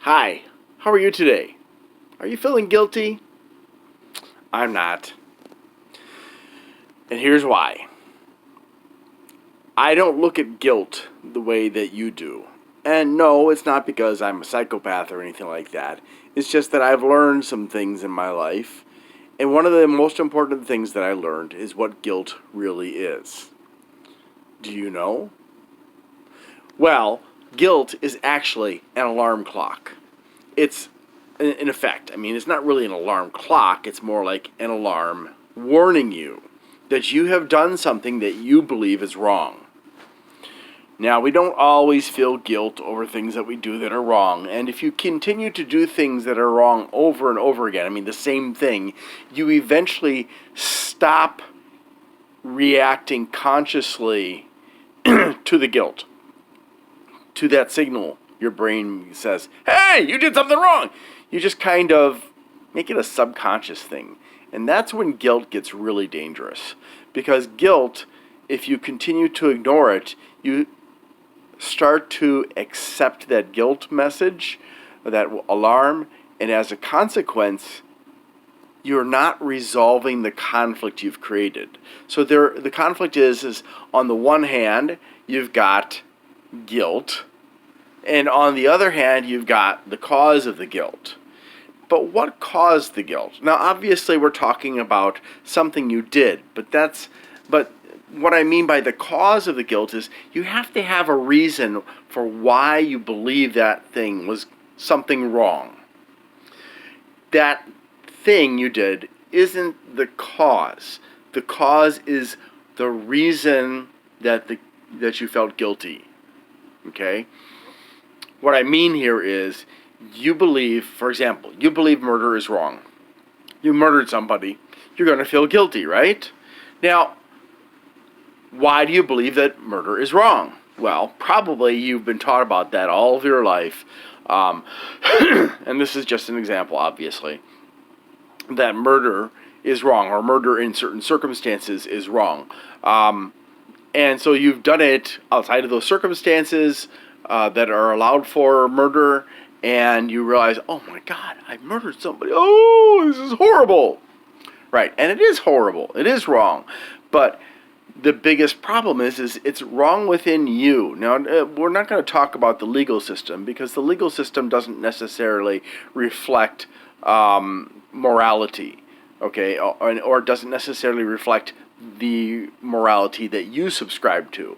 Hi, how are you today? Are you feeling guilty? I'm not. And here's why. I don't look at guilt the way that you do. And no, it's not because I'm a psychopath or anything like that. It's just that I've learned some things in my life. And one of the most important things that I learned is what guilt really is. Do you know? Well, guilt is actually an alarm clock. It's in effect, it's not really an alarm clock, it's more like an alarm warning you that you have done something that you believe is wrong. Now, we don't always feel guilt over things that we do that are wrong, and if you continue to do things that are wrong over and over again, the same thing, you eventually stop reacting consciously to the guilt, to that signal. Your brain says, hey, you did something wrong. You just kind of make it a subconscious thing. And that's when guilt gets really dangerous. Because guilt, if you continue to ignore it, you start to accept that guilt message, or that alarm, and as a consequence, you're not resolving the conflict you've created. So the conflict is on the one hand, you've got guilt, and on the other hand, you've got the cause of the guilt. But what caused the guilt? Now, obviously, we're talking about something you did, but what I mean by the cause of the guilt is you have to have a reason for why you believe that thing was something wrong. That thing you did isn't the cause. The cause is the reason that you felt guilty. Okay? What I mean here is, you believe, for example, you believe murder is wrong. You murdered somebody. You're going to feel guilty, right? Now, why do you believe that murder is wrong? Well, probably you've been taught about that all of your life. And this is just an example, obviously, that murder is wrong, or murder in certain circumstances is wrong. And so you've done it outside of those circumstances that are allowed for murder, and you realize, oh my God, I murdered somebody. Oh, this is horrible. Right, and it is horrible. It is wrong. But the biggest problem is it's wrong within you. Now, we're not going to talk about the legal system, because the legal system doesn't necessarily reflect morality, okay, or doesn't necessarily reflect the morality that you subscribe to.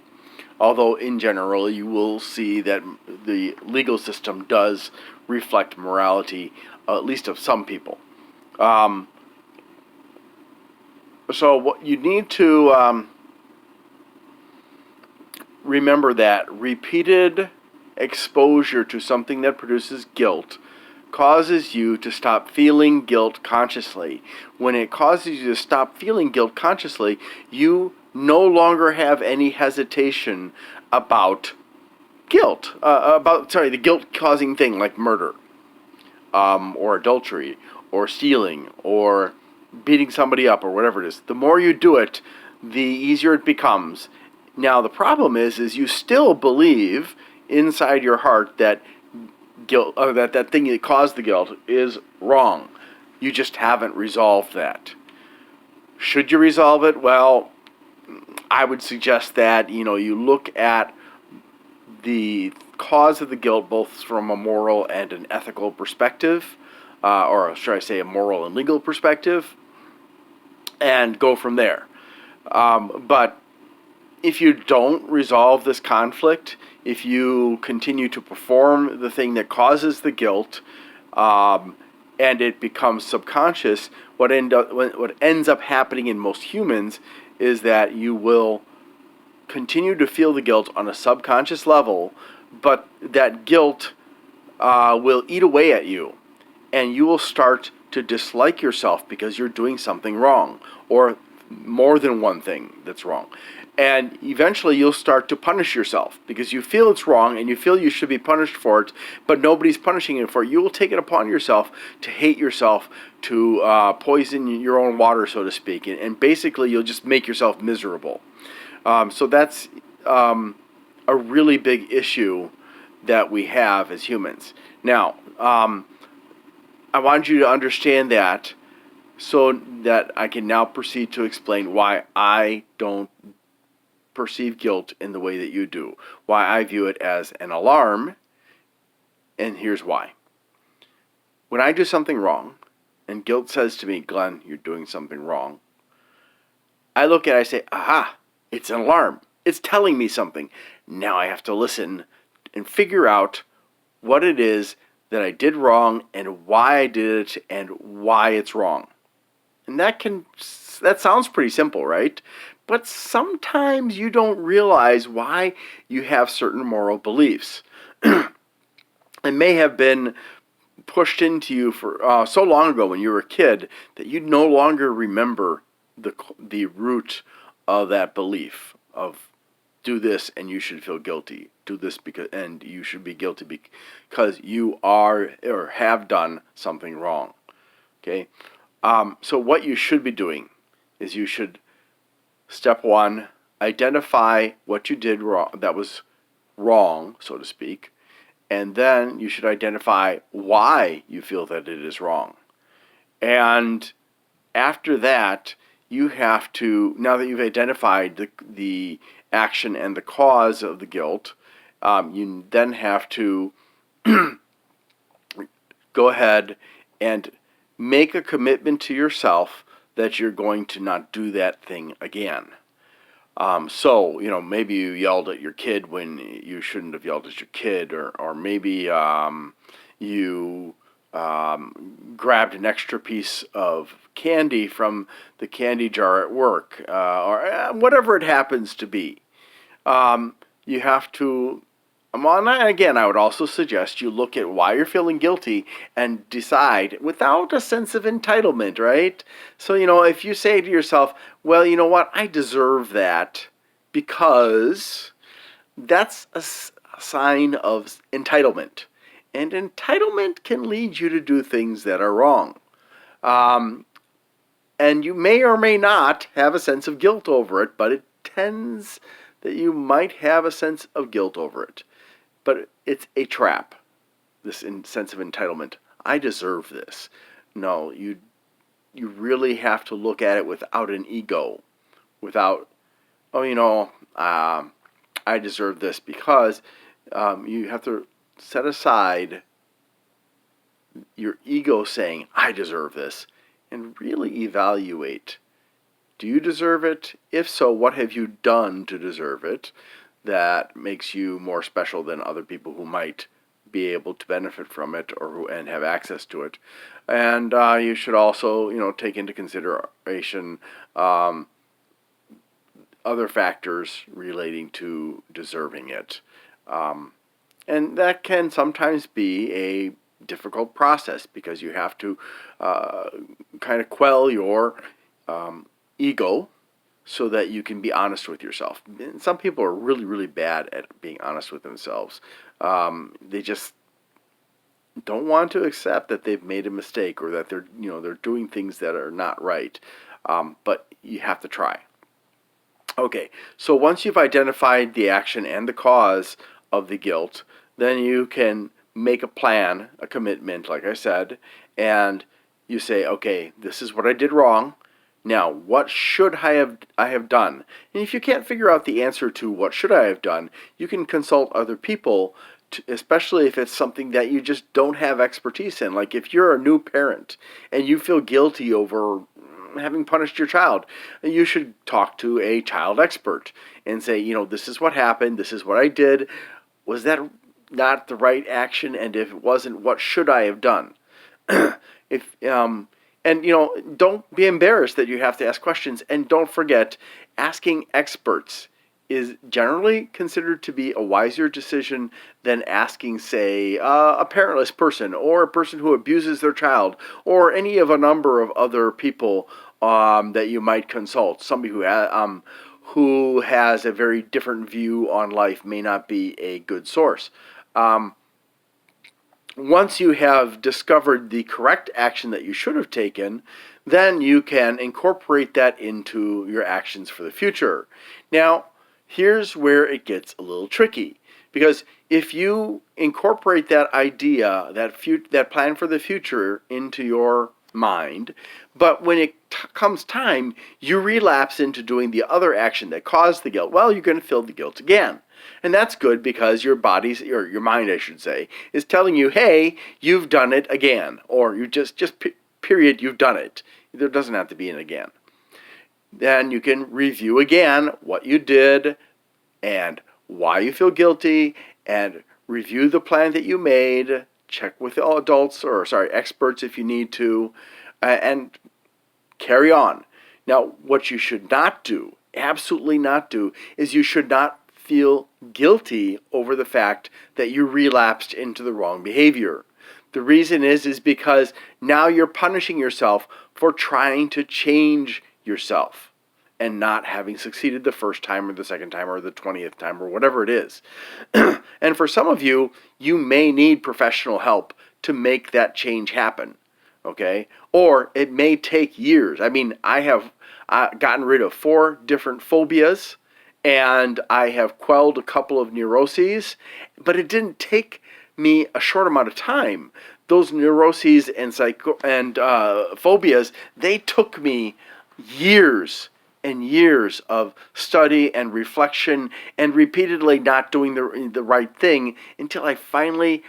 Although, in general, you will see that the legal system does reflect morality, at least of some people. So what you need to remember that repeated exposure to something that produces guilt causes you to stop feeling guilt consciously. When it causes you to stop feeling guilt consciously, you no longer have any hesitation about guilt, the guilt-causing thing like murder, or adultery, or stealing, or beating somebody up, or whatever it is. The more you do it, the easier it becomes. Now, the problem is you still believe inside your heart that guilt, that thing that caused the guilt is wrong. You just haven't resolved that. Should you resolve it? Well, I would suggest that, you look at the cause of the guilt both from a moral and an ethical perspective, or should I say a moral and legal perspective, and go from there. But if you don't resolve this conflict, if you continue to perform the thing that causes the guilt, and it becomes subconscious, what ends up happening in most humans is that you will continue to feel the guilt on a subconscious level, but that guilt will eat away at you, and you will start to dislike yourself because you're doing something wrong, or more than one thing that's wrong. And eventually you'll start to punish yourself because you feel it's wrong and you feel you should be punished for it, but nobody's punishing you for it. You will take it upon yourself to hate yourself, to poison your own water, so to speak, and basically you'll just make yourself miserable. So that's a really big issue that we have as humans. Now, I want you to understand that so that I can now proceed to explain why I don't perceive guilt in the way that you do, why I view it as an alarm, and here's why. When I do something wrong, and guilt says to me, Glenn, you're doing something wrong, I look at it, I say, aha, it's an alarm. It's telling me something. Now I have to listen and figure out what it is that I did wrong and why I did it and why it's wrong. And that sounds pretty simple, right? But sometimes you don't realize why you have certain moral beliefs. It may have been pushed into you for so long ago when you were a kid that you no longer remember the root of that belief of do this and you should feel guilty. Do this and you should be guilty because you are or have done something wrong. Okay? So what you should be doing is you should, step one, identify what you did wrong, that was wrong, so to speak, and then you should identify why you feel that it is wrong. And after that, you have to, now that you've identified the action and the cause of the guilt, you then have to go ahead and make a commitment to yourself that you're going to not do that thing again. So, maybe you yelled at your kid when you shouldn't have yelled at your kid, or maybe you grabbed an extra piece of candy from the candy jar at work, or whatever it happens to be. You have to, again, I would also suggest you look at why you're feeling guilty and decide without a sense of entitlement, right? So, if you say to yourself, well, you know what, I deserve that because that's a sign of entitlement. And entitlement can lead you to do things that are wrong. And you may or may not have a sense of guilt over it, but it tends that you might have a sense of guilt over it. But it's a trap, this sense of entitlement. I deserve this. No, you really have to look at it without an ego, without, I deserve this, because you have to set aside your ego saying, I deserve this, and really evaluate, do you deserve it? If so, what have you done to deserve it that makes you more special than other people who might be able to benefit from it and have access to it? And you should also, take into consideration other factors relating to deserving it. And that can sometimes be a difficult process because you have to kind of quell your ego so that you can be honest with yourself. And some people are really, really bad at being honest with themselves. They just don't want to accept that they've made a mistake or that they're doing things that are not right. But you have to try. Okay, so once you've identified the action and the cause of the guilt, then you can make a plan, a commitment, like I said, and you say, okay, this is what I did wrong. Now, what should I have done? And if you can't figure out the answer to what should I have done, you can consult other people, especially if it's something that you just don't have expertise in. Like if you're a new parent and you feel guilty over having punished your child, you should talk to a child expert and say, this is what happened, this is what I did. Was that not the right action? And if it wasn't, what should I have done? Don't be embarrassed that you have to ask questions. And don't forget, asking experts is generally considered to be a wiser decision than asking, say, a parentless person or a person who abuses their child or any of a number of other people that you might consult. Somebody who has a very different view on life may not be a good source. Once you have discovered the correct action that you should have taken, then you can incorporate that into your actions for the future. Now, here's where it gets a little tricky, Because if you incorporate that idea, that plan for the future into your mind, but when it comes time, you relapse into doing the other action that caused the guilt, well, you're going to feel the guilt again. And that's good because your body's, or your mind, I should say, is telling you, hey, you've done it again. Or you just period, you've done it. There doesn't have to be an again. Then you can review again what you did and why you feel guilty, and review the plan that you made, check with all experts if you need to, and carry on. Now, what you should not do, absolutely not do, is you should not feel guilty over the fact that you relapsed into the wrong behavior. The reason is because now you're punishing yourself for trying to change yourself and not having succeeded the first time or the second time or the 20th time or whatever it is. And for some of you, you may need professional help to make that change happen, okay? Or it may take years. I mean, I have gotten rid of 4 different phobias, and I have quelled a couple of neuroses, but it didn't take me a short amount of time. Those neuroses and phobias, they took me years and years of study and reflection and repeatedly not doing the right thing until I finally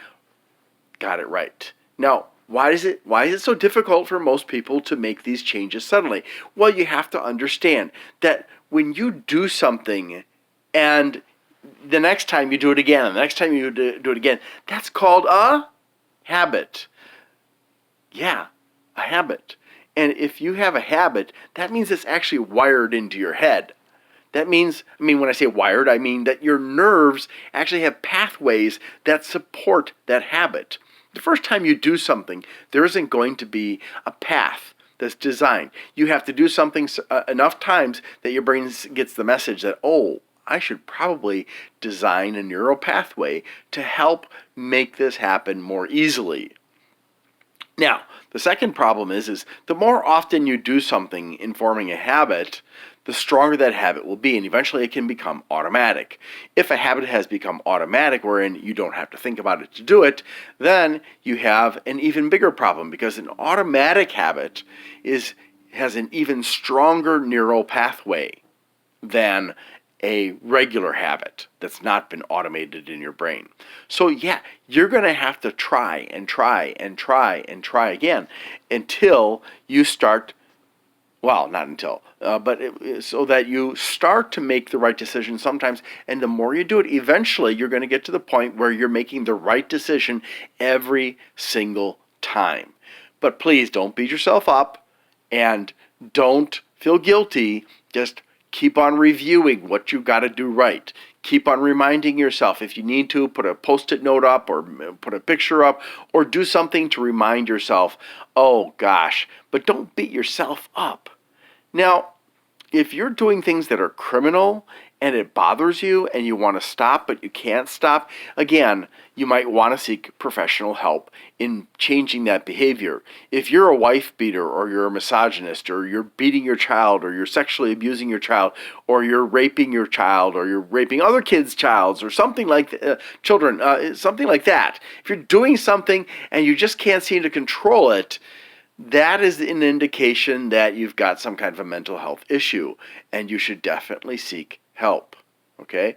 got it right. Now, why is it so difficult for most people to make these changes suddenly? Well, you have to understand that when you do something and the next time you do it again, and the next time you do it again, that's called a habit. Yeah, a habit. And if you have a habit, that means it's actually wired into your head. That means, when I say wired, I mean that your nerves actually have pathways that support that habit. The first time you do something, there isn't going to be a path that's designed. You have to do something enough times that your brain gets the message that, oh, I should probably design a neural pathway to help make this happen more easily. Now, the second problem is the more often you do something in forming a habit, the stronger that habit will be, and eventually it can become automatic. If a habit has become automatic, wherein you don't have to think about it to do it, then you have an even bigger problem, because an automatic habit has an even stronger neural pathway than a regular habit that's not been automated in your brain. So yeah, you're going to have to try and try and try and try again until you start, well, not until, so that you start to make the right decision sometimes. And the more you do it, eventually you're going to get to the point where you're making the right decision every single time. But please don't beat yourself up and don't feel guilty. Just keep on reviewing what you got to do right. Keep on reminding yourself. If you need to, put a Post-it note up or put a picture up or do something to remind yourself, oh gosh, but don't beat yourself up. Now, if you're doing things that are criminal and it bothers you and you want to stop but you can't stop, again, you might want to seek professional help in changing that behavior. If you're a wife beater, or you're a misogynist, or you're beating your child, or you're sexually abusing your child, or you're raping your child, or you're raping other kids' childs, or something like children, something like that. If you're doing something and you just can't seem to control it, that is an indication that you've got some kind of a mental health issue, and you should definitely seek help. Okay?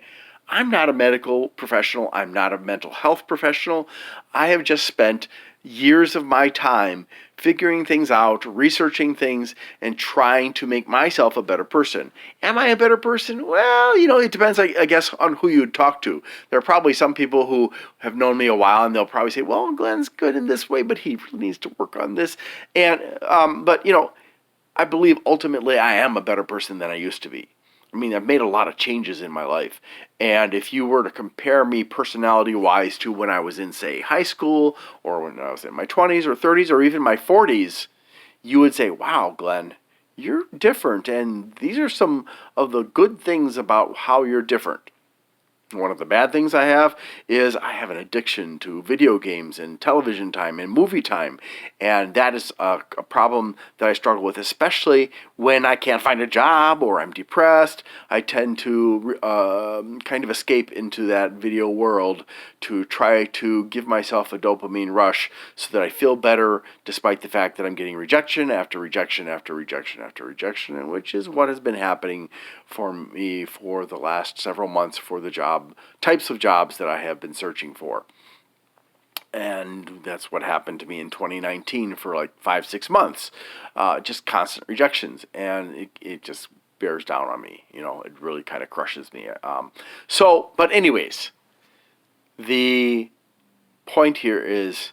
I'm not a medical professional. I'm not a mental health professional. I have just spent years of my time figuring things out, researching things, and trying to make myself a better person. Am I a better person? Well, it depends, I guess, on who you talk to. There are probably some people who have known me a while, and they'll probably say, well, Glenn's good in this way, but he really needs to work on this. And but I believe ultimately I am a better person than I used to be. I've made a lot of changes in my life. And if you were to compare me personality-wise to when I was in, say, high school, or when I was in my 20s or 30s or even my 40s, you would say, wow, Glenn, you're different. And these are some of the good things about how you're different. One of the bad things I have is I have an addiction to video games and television time and movie time. And that is a problem that I struggle with, especially when I can't find a job or I'm depressed. I tend to kind of escape into that video world to try to give myself a dopamine rush so that I feel better despite the fact that I'm getting rejection after rejection after rejection after rejection, and which is what has been happening for me for the last several months for the types of jobs that I have been searching for. And that's what happened to me in 2019 for like 5-6 months. Just constant rejections. And it just bears down on me. It really kind of crushes me. But anyways, the point here is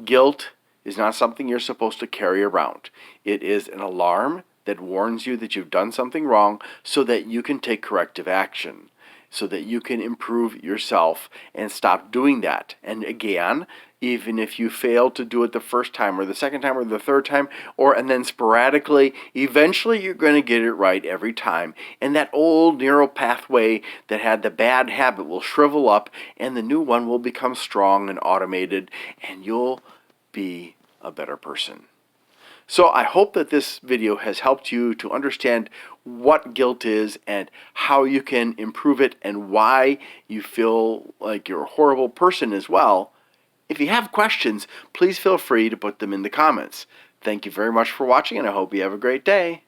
guilt is not something you're supposed to carry around. It is an alarm that warns you that you've done something wrong so that you can take corrective action, so that you can improve yourself and stop doing that. And again, even if you fail to do it the first time or the second time or the third time, and then sporadically, eventually you're going to get it right every time. And that old neural pathway that had the bad habit will shrivel up and the new one will become strong and automated, and you'll be a better person. So I hope that this video has helped you to understand what guilt is and how you can improve it and why you feel like you're a horrible person as well. If you have questions, please feel free to put them in the comments. Thank you very much for watching, and I hope you have a great day.